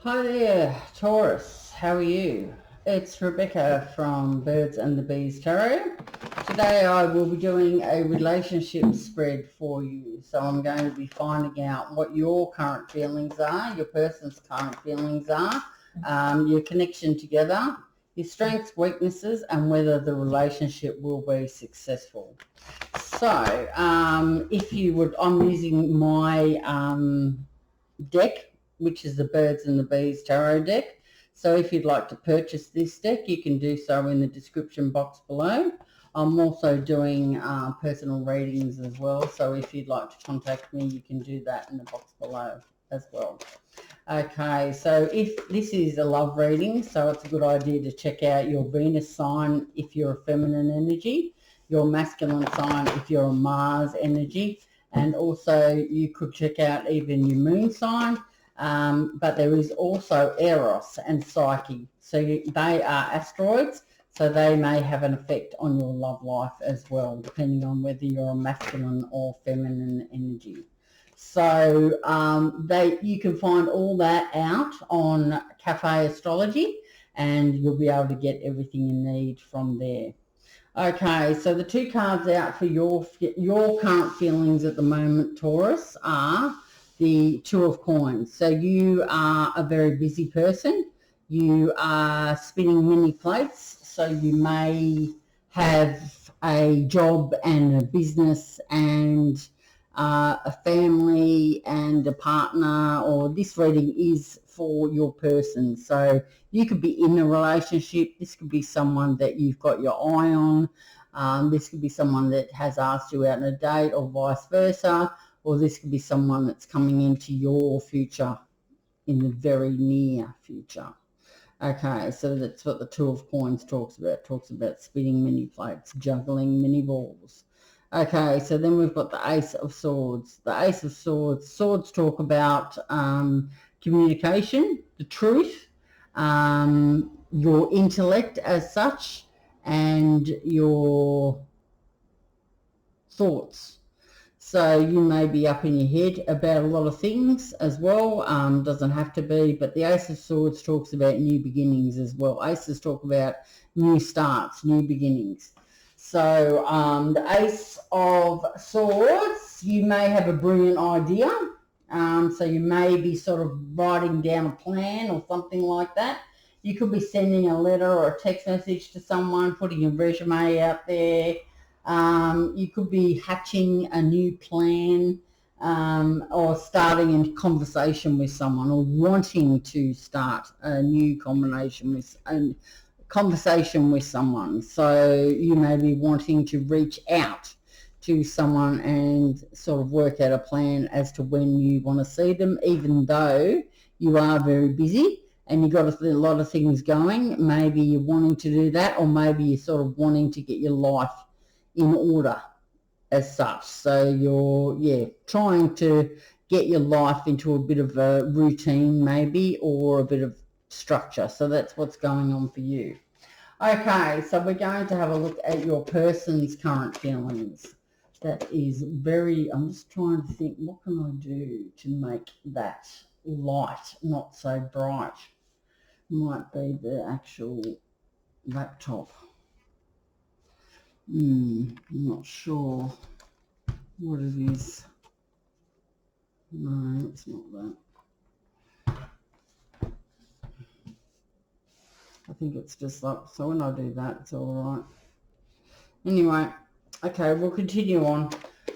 Hi there, Taurus. How are you? It's Rebecca from Birds and the Bees Tarot. Today I will be doing a relationship spread for you. So I'm going to be finding out what your current feelings are, your person's current feelings are, your connection together, your strengths, weaknesses, and whether the relationship will be successful. So if you would, I'm using my deck, which is the Birds and the Bees Tarot deck. So if you'd like to purchase this deck, you can do so in the description box below. I'm also doing personal readings as well. So if you'd like to contact me, you can do that in the box below as well. Okay, so if this is a love reading, so it's a good idea to check out your Venus sign if you're a feminine energy, your masculine sign if you're a Mars energy, and also you could check out even your moon sign. But there is also Eros and Psyche. So they are asteroids, so they may have an effect on your love life as well, depending on whether you're a masculine or feminine energy. So you can find all that out on Cafe Astrology, and you'll be able to get everything you need from there. Okay, so the two cards out for your current feelings at the moment, Taurus, are the Two of Coins. So you are a very busy person. You are spinning many plates, so you may have a job and a business and a family and a partner, or this reading is for your person. So you could be in a relationship. This could be someone that you've got your eye on. This could be someone that has asked you out on a date, or vice versa. Or this could be someone that's coming into your future in the very near future. Okay, so that's what the Two of Coins talks about. It talks about spinning many plates, juggling many balls. Okay, so then we've got the Ace of Swords. The Ace of Swords, swords talk about communication, the truth, your intellect as such, and your thoughts. So you may be up in your head about a lot of things as well. Doesn't have to be, but the Ace of Swords talks about new beginnings as well. Aces talk about new starts, new beginnings. So the Ace of Swords, you may have a brilliant idea. So you may be sort of writing down a plan or something like that. You could be sending a letter or a text message to someone, putting a resume out there. You could be hatching a new plan, or starting a conversation with someone, or wanting to start a new conversation with someone. So you may be wanting to reach out to someone and sort of work out a plan as to when you want to see them, even though you are very busy and you've got a lot of things going. Maybe you're wanting to do that, or maybe you're sort of wanting to get your life in order as such. So you're trying to get your life into a bit of a routine maybe, or a bit of structure. So that's what's going on for you. Okay, so we're going to have a look at your person's current feelings. That is I'm just trying to think, what can I do to make that light, not so bright? Might be the actual laptop. I'm not sure what it is. No, it's not that. I think it's just like, so when I do that, it's all right. Anyway, okay, we'll continue on.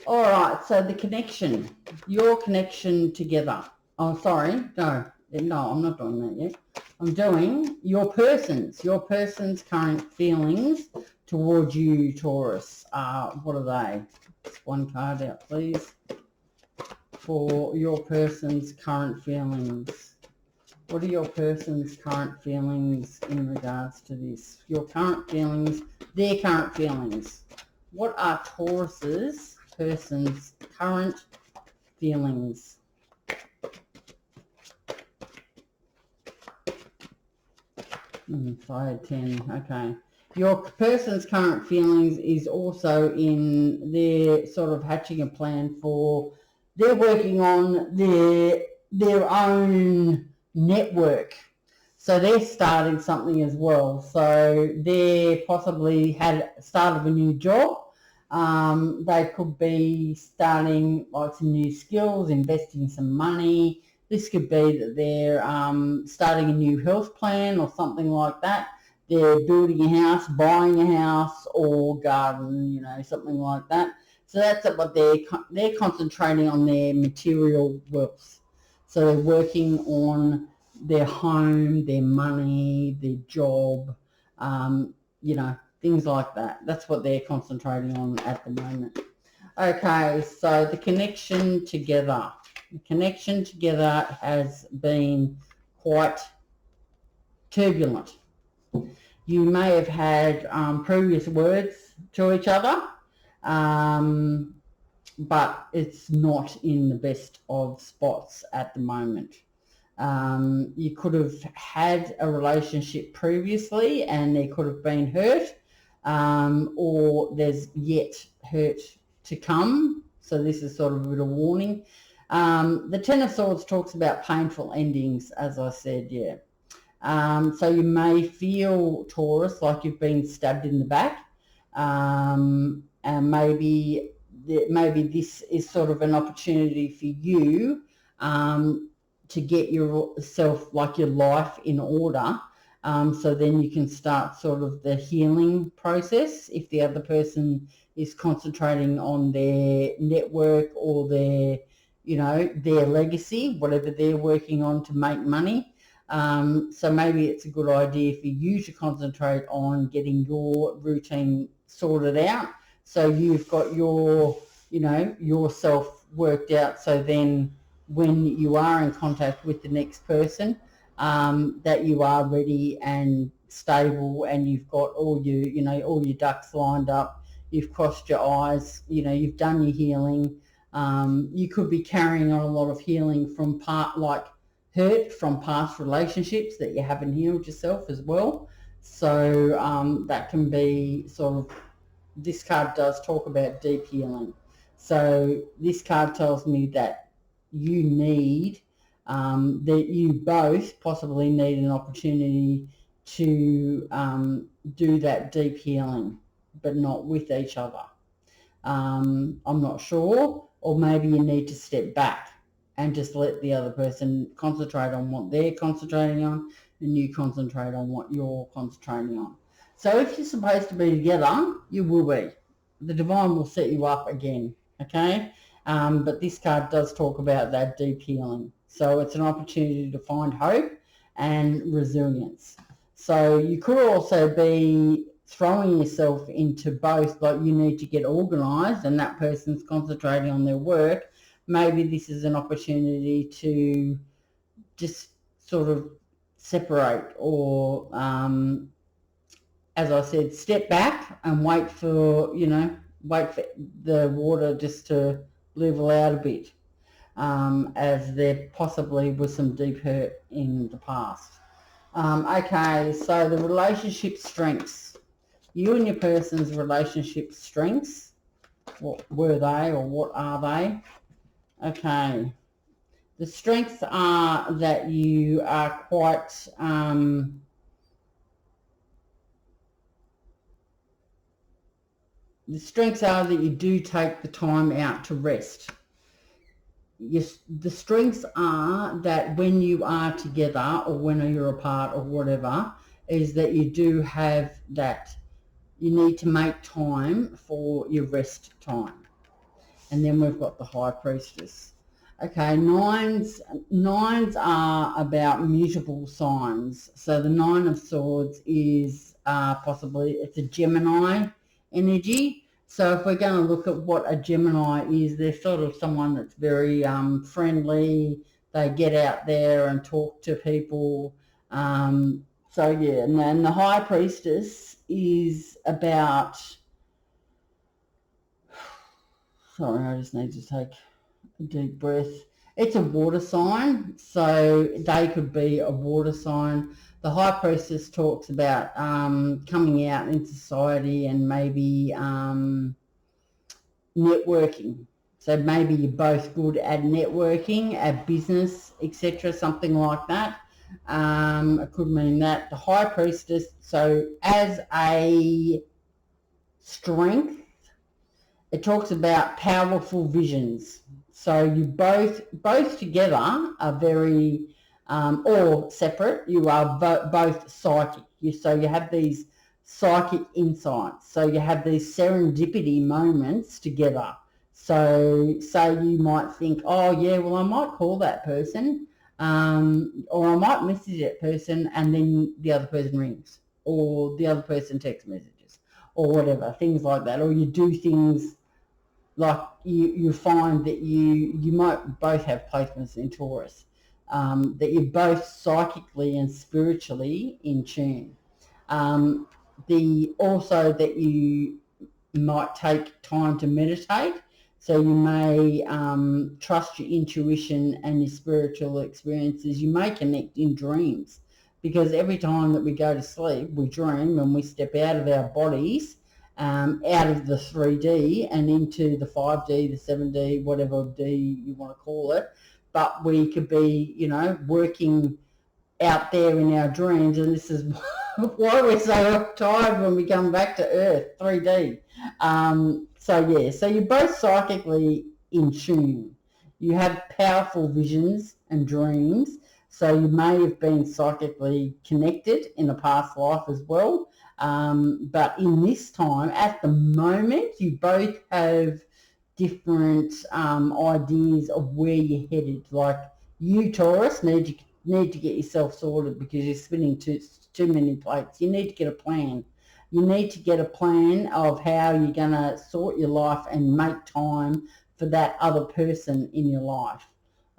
All right, so the connection, your connection together. Oh, sorry, no, I'm not doing that yet. I'm doing your person's current feelings towards you, Taurus. What are they? Just one card out, please. For your person's current feelings. What are your person's current feelings in regards to this? Your current feelings, their current feelings. What are Taurus's person's current feelings? Fire 10, okay. Your person's current feelings is also in their sort of hatching a plan for, they're working on their own network. So they're starting something as well. So they possibly had started a new job. They could be starting like some new skills, investing some money. This could be that they're starting a new health plan or something like that. They're building a house, buying a house or garden, you know, something like that. So that's what they're concentrating on, their material wealth. So they're working on their home, their money, their job, you know, things like that. That's what they're concentrating on at the moment. Okay, so the connection together. The connection together has been quite turbulent. You may have had previous words to each other, but it's not in the best of spots at the moment. You could have had a relationship previously and there could have been hurt, or there's yet hurt to come. So this is sort of a bit of warning. The Ten of Swords talks about painful endings, as I said, yeah. So you may feel, Taurus, like you've been stabbed in the back, and maybe this is sort of an opportunity for you to get yourself, like your life, in order. So then you can start sort of the healing process if the other person is concentrating on their network or their, you know, their legacy, whatever they're working on to make money. So maybe it's a good idea for you to concentrate on getting your routine sorted out. So you've got your, you know, yourself worked out. So then when you are in contact with the next person, that you are ready and stable and you've got all your, you know, all your ducks lined up. You've crossed your I's, you know, you've done your healing. You could be carrying on a lot of healing from hurt from past relationships that you haven't healed yourself as well. So that can be sort of, this card does talk about deep healing. So this card tells me that you need, that you both possibly need an opportunity to do that deep healing, but not with each other. I'm not sure, or maybe you need to step back and just let the other person concentrate on what they're concentrating on and you concentrate on what you're concentrating on. So if you're supposed to be together, you will be. The divine will set you up again, okay? But this card does talk about that deep healing. So it's an opportunity to find hope and resilience. So you could also be throwing yourself into both, like you need to get organised and that person's concentrating on their work. Maybe this is an opportunity to just sort of separate or, as I said, step back and wait for, you know, wait for the water just to level out a bit, as there possibly was some deep hurt in the past. Okay, so the relationship strengths. You and your person's relationship strengths, what were they or what are they? Okay. The strengths are that you are quite, the strengths are that you do take the time out to rest. Yes, the strengths are that when you are together or when you're apart or whatever, is that you do have that, you need to make time for your rest time. And then we've got the High Priestess. Okay, nines are about mutable signs. So the Nine of Swords is possibly, it's a Gemini energy. So if we're going to look at what a Gemini is, they're sort of someone that's very friendly. They get out there and talk to people. So yeah, and then the High Priestess is about, sorry, I just need to take a deep breath. It's a water sign, so they could be a water sign. The High Priestess talks about coming out in society and maybe networking. So maybe you're both good at networking, at business, etc., something like that. It could mean that. The High Priestess, so as a strength, it talks about powerful visions. So you both together are very, or separate, you are both psychic. So you have these psychic insights. So you have these serendipity moments together. So say you might think, oh yeah, well I might call that person, or I might message that person, and then the other person rings, or the other person text messages, or whatever, things like that. Or you do things like you find that you might both have placements in Taurus, that you're both psychically and spiritually in tune. Also that you might take time to meditate, so you may trust your intuition and your spiritual experiences. You may connect in dreams, because every time that we go to sleep, we dream, and we step out of our bodies, out of the 3D and into the 5D, the 7D, whatever D you want to call it. But we could be, working out there in our dreams, and this is why we're so tired when we come back to Earth, 3D. So you're both psychically in tune. You have powerful visions and dreams, so you may have been psychically connected in a past life as well. But in this time, at the moment, you both have different ideas of where you're headed. Like you, Taurus, need to get yourself sorted, because you're spinning too many plates. You need to get a plan. You need to get a plan of how you're going to sort your life and make time for that other person in your life.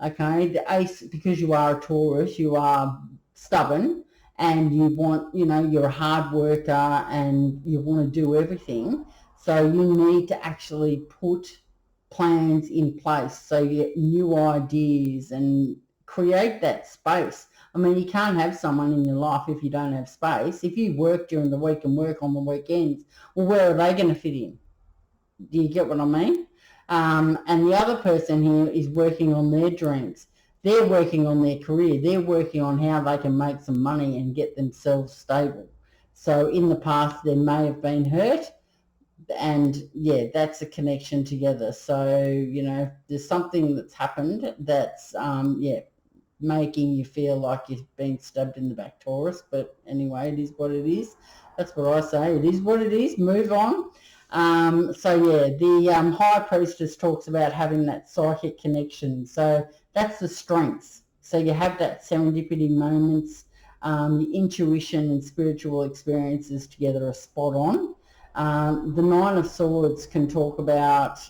Okay, the Ace, because you are a Taurus, you are stubborn, and you want, you're a hard worker and you want to do everything. So you need to actually put plans in place, so you get new ideas and create that space. I mean, you can't have someone in your life if you don't have space. If you work during the week and work on the weekends, well, where are they going to fit in? Do you get what I mean? And the other person here is working on their dreams. They're working on their career. They're working on how they can make some money and get themselves stable. So in the past, there may have been hurt, and yeah, that's a connection together. So, there's something that's happened that's, making you feel like you've been stabbed in the back, Taurus. But anyway, it is what it is. That's what I say. It is what it is. Move on. The High Priestess talks about having that psychic connection. So that's the strengths. So you have that serendipity moments, the intuition and spiritual experiences together are spot on. The Nine of Swords can talk about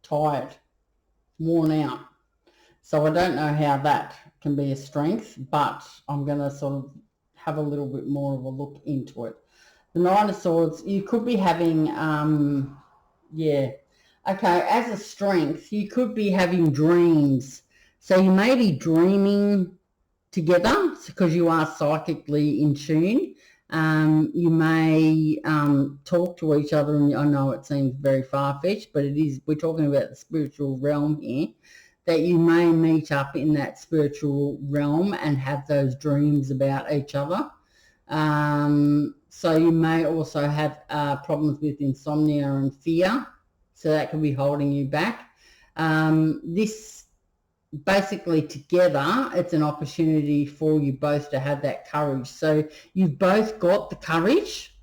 tired, worn out. So I don't know how that can be a strength, but I'm going to sort of have a little bit more of a look into it. The Nine of Swords, you could be having, as a strength, you could be having dreams. So you may be dreaming together because you are psychically in tune. You may talk to each other, and I know it seems very far-fetched, but it is. We're talking about the spiritual realm here, that you may meet up in that spiritual realm and have those dreams about each other. So you may also have problems with insomnia and fear, so that can be holding you back. This basically together, it's an opportunity for you both to have that courage. So you've both got the courage.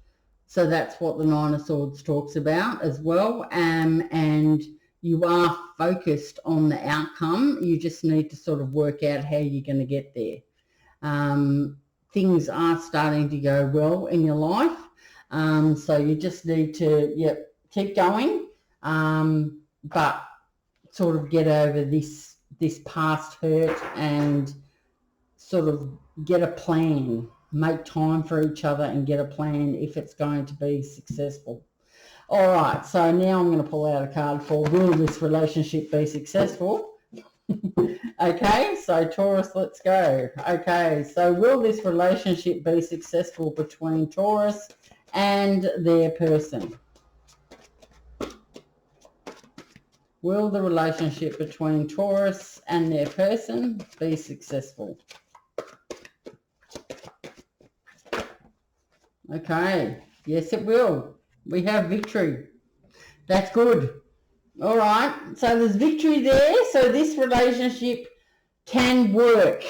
So that's what the Nine of Swords talks about as well. And you are focused on the outcome. You just need to sort of work out how you're going to get there. Things are starting to go well in your life. So you just need to, keep going. But sort of get over this past hurt and sort of get a plan, make time for each other and get a plan if it's going to be successful. All right, so now I'm going to pull out a card for, will this relationship be successful? Okay, so Taurus, let's go. Okay, so will this relationship be successful between Taurus and their person? Will the relationship between Taurus and their person be successful? Okay, yes it will. We have victory. That's good. All right, so there's victory there. So this relationship can work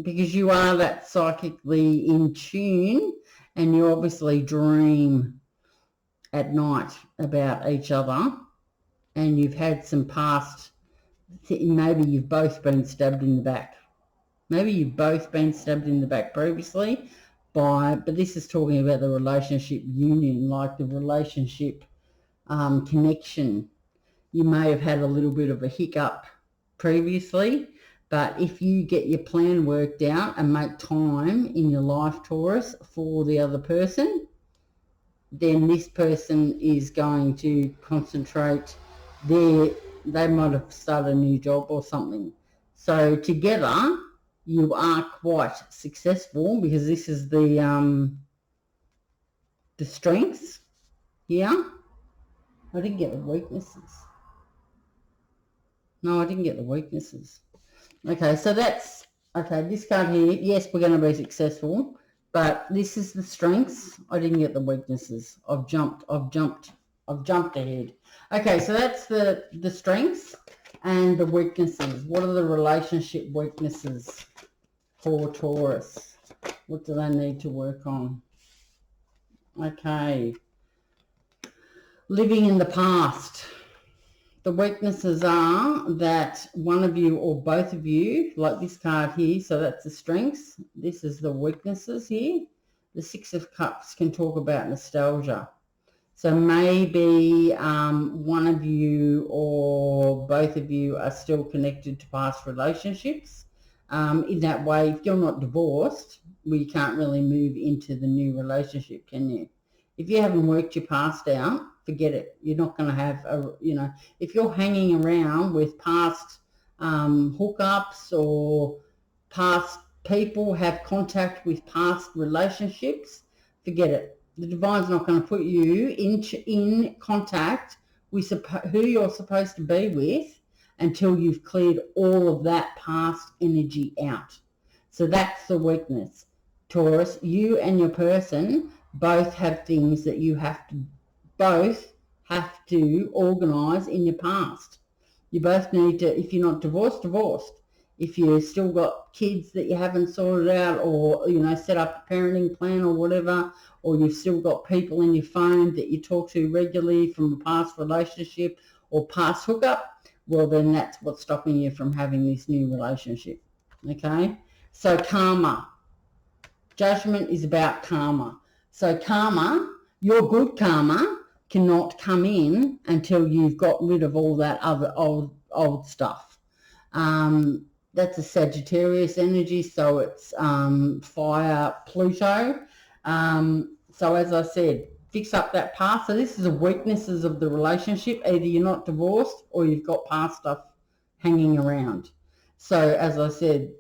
because you are that psychically in tune, and you obviously dream at night about each other, and you've had some past, maybe you've both been stabbed in the back. Maybe you've both been stabbed in the back previously but this is talking about the relationship union, like the relationship connection. You may have had a little bit of a hiccup previously, but if you get your plan worked out and make time in your life, Taurus, for the other person, then this person is going to concentrate they might have started a new job or something. So together you are quite successful, because this is the strengths here. I didn't get the weaknesses. No, I didn't get the weaknesses. Okay, so that's, okay, this card here, yes, we're going to be successful, but this is the strengths. I didn't get the weaknesses. I've jumped ahead. Okay, so that's the strengths and the weaknesses. What are the relationship weaknesses for Taurus? What do they need to work on? Okay. Living in the past. The weaknesses are that one of you or both of you, like this card here, so that's the strengths. This is the weaknesses here. The Six of Cups can talk about nostalgia. So maybe one of you or both of you are still connected to past relationships. In that way, if you're not divorced, well, you can't really move into the new relationship, can you? If you haven't worked your past out, forget it. You're not going to have if you're hanging around with past hookups, or past people have contact with past relationships, forget it. The divine's not going to put you in contact with who you're supposed to be with until you've cleared all of that past energy out. So that's the weakness. Taurus, you and your person both have things that you both have to organise in your past. You both need to, if you're not divorced. If you've still got kids that you haven't sorted out, or set up a parenting plan or whatever, or you've still got people in your phone that you talk to regularly from a past relationship or past hookup, well then that's what's stopping you from having this new relationship. Okay? So karma. Judgment is about karma. So karma, your good karma, cannot come in until you've got rid of all that other old stuff. That's a Sagittarius energy, so it's fire Pluto. So as I said, fix up that past. So this is the weaknesses of the relationship. Either you're not divorced or you've got past stuff hanging around. So as I said,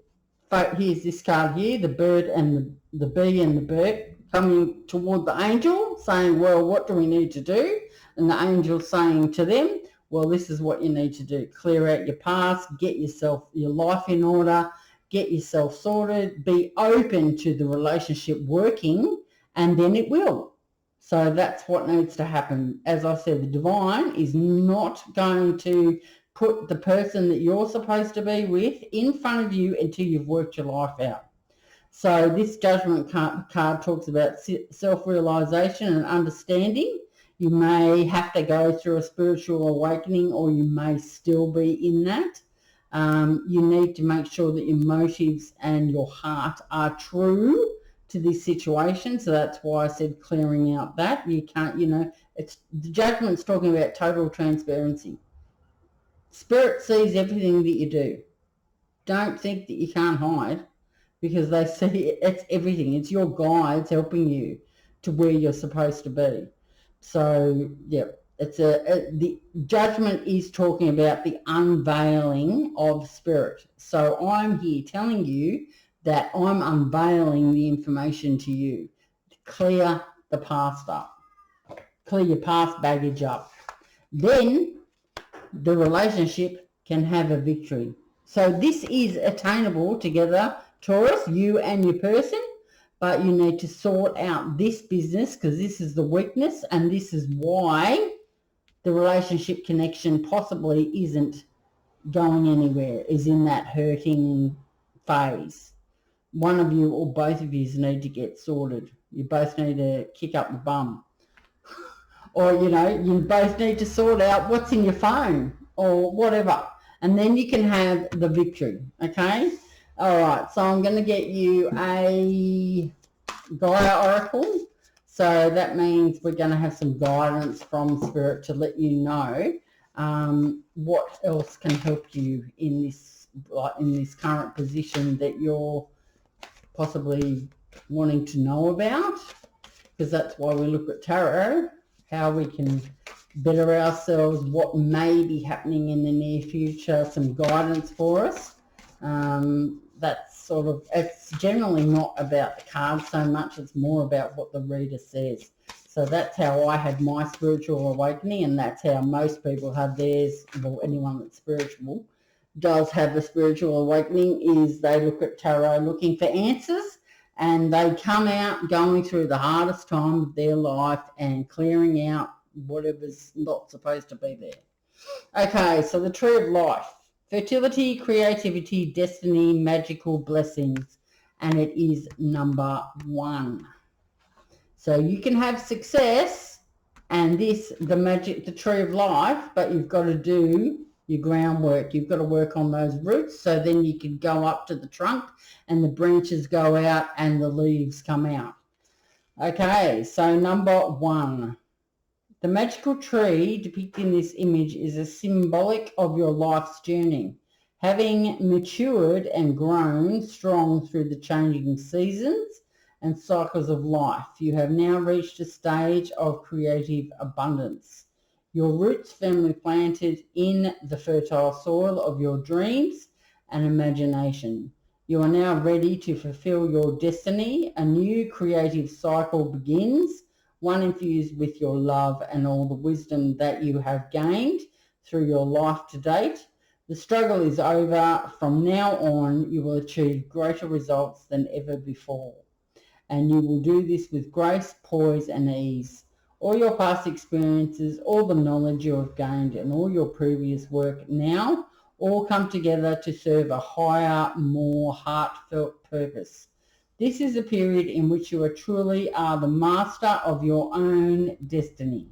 here's this card here, the bird and the bee and the bird coming toward the angel, saying, well, what do we need to do? And the angel saying to them, well, this is what you need to do. Clear out your past, get your life in order, get yourself sorted, be open to the relationship working, and then it will. So that's what needs to happen. As I said, the divine is not going to put the person that you're supposed to be with in front of you until you've worked your life out. So this judgment card talks about self-realization and understanding. You may have to go through a spiritual awakening, or you may still be in that. You need to make sure that your motives and your heart are true to this situation. So that's why I said clearing out that. You can't, it's the judgment's talking about total transparency. Spirit sees everything that you do. Don't think that you can't hide, because they see it's everything. It's your guides helping you to where you're supposed to be. So, yeah, the judgment is talking about the unveiling of spirit. So I'm here telling you that I'm unveiling the information to you. Clear the past up. Clear your past baggage up. Then the relationship can have a victory. So this is attainable together, Taurus, you and your person, but you need to sort out this business because this is the weakness, and this is why the relationship connection possibly isn't going anywhere, is in that hurting phase. One of you or both of you need to get sorted. You both need to kick up the bum. Or, you know, you both need to sort out what's in your phone or whatever. And then you can have the victory, okay? All right, so I'm going to get you a Gaia Oracle. So that means we're going to have some guidance from Spirit to let you know what else can help you in this current position that you're possibly wanting to know about, because that's why we look at tarot, how we can better ourselves, what may be happening in the near future, some guidance for us. That's sort of, it's generally not about the cards so much, it's more about what the reader says. So that's how I had my spiritual awakening, and that's how most people have theirs. Well, anyone that's spiritual does have a spiritual awakening, is they look at tarot looking for answers, and they come out going through the hardest time of their life and clearing out whatever's not supposed to be there. Okay, so the Tree of Life. Fertility, creativity, destiny, magical blessings. And it is number 1. So you can have success and the Tree of Life, but you've got to do your groundwork. You've got to work on those roots, so then you can go up to the trunk and the branches go out and the leaves come out. Okay, so number 1. The magical tree depicted in this image is a symbolic of your life's journey. Having matured and grown strong through the changing seasons and cycles of life, you have now reached a stage of creative abundance. Your roots firmly planted in the fertile soil of your dreams and imagination. You are now ready to fulfill your destiny. A new creative cycle begins, one infused with your love and all the wisdom that you have gained through your life to date. The struggle is over. From now on, you will achieve greater results than ever before. And you will do this with grace, poise, and ease. All your past experiences, all the knowledge you have gained, and all your previous work now all come together to serve a higher, more heartfelt purpose. This is a period in which you truly are the master of your own destiny,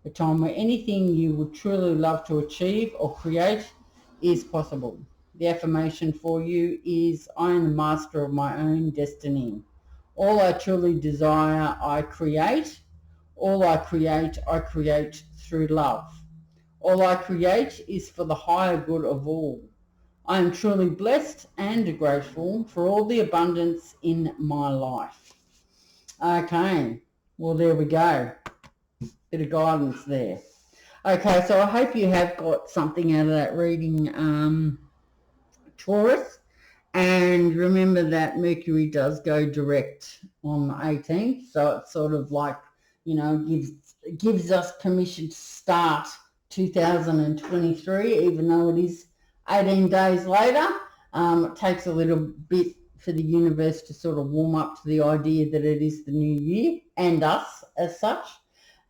a time where anything you would truly love to achieve or create is possible. The affirmation for you is, I am the master of my own destiny. All I truly desire, I create. All I create through love. All I create is for the higher good of all. I am truly blessed and grateful for all the abundance in my life. Okay, well, there we go. Bit of guidance there. Okay, so I hope you have got something out of that reading, Taurus. And remember that Mercury does go direct on the 18th, so it's sort of like, you know, gives us permission to start 2023, even though it is 18 days later. It takes a little bit for the universe to sort of warm up to the idea that it is the new year, and us as such.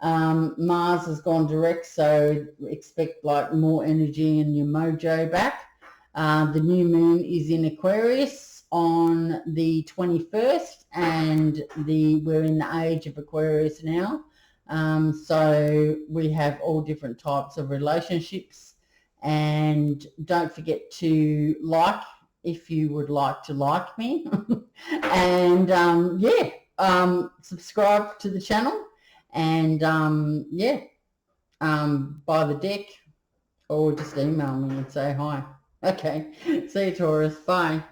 Mars has gone direct, so expect like more energy and your mojo back. The new moon is in Aquarius on the 21st, and we're in the age of Aquarius now. So we have all different types of relationships, and don't forget to like if you would like to like me, and subscribe to the channel, and buy the deck, or just email me and say hi. Okay, see you, Taurus. Bye.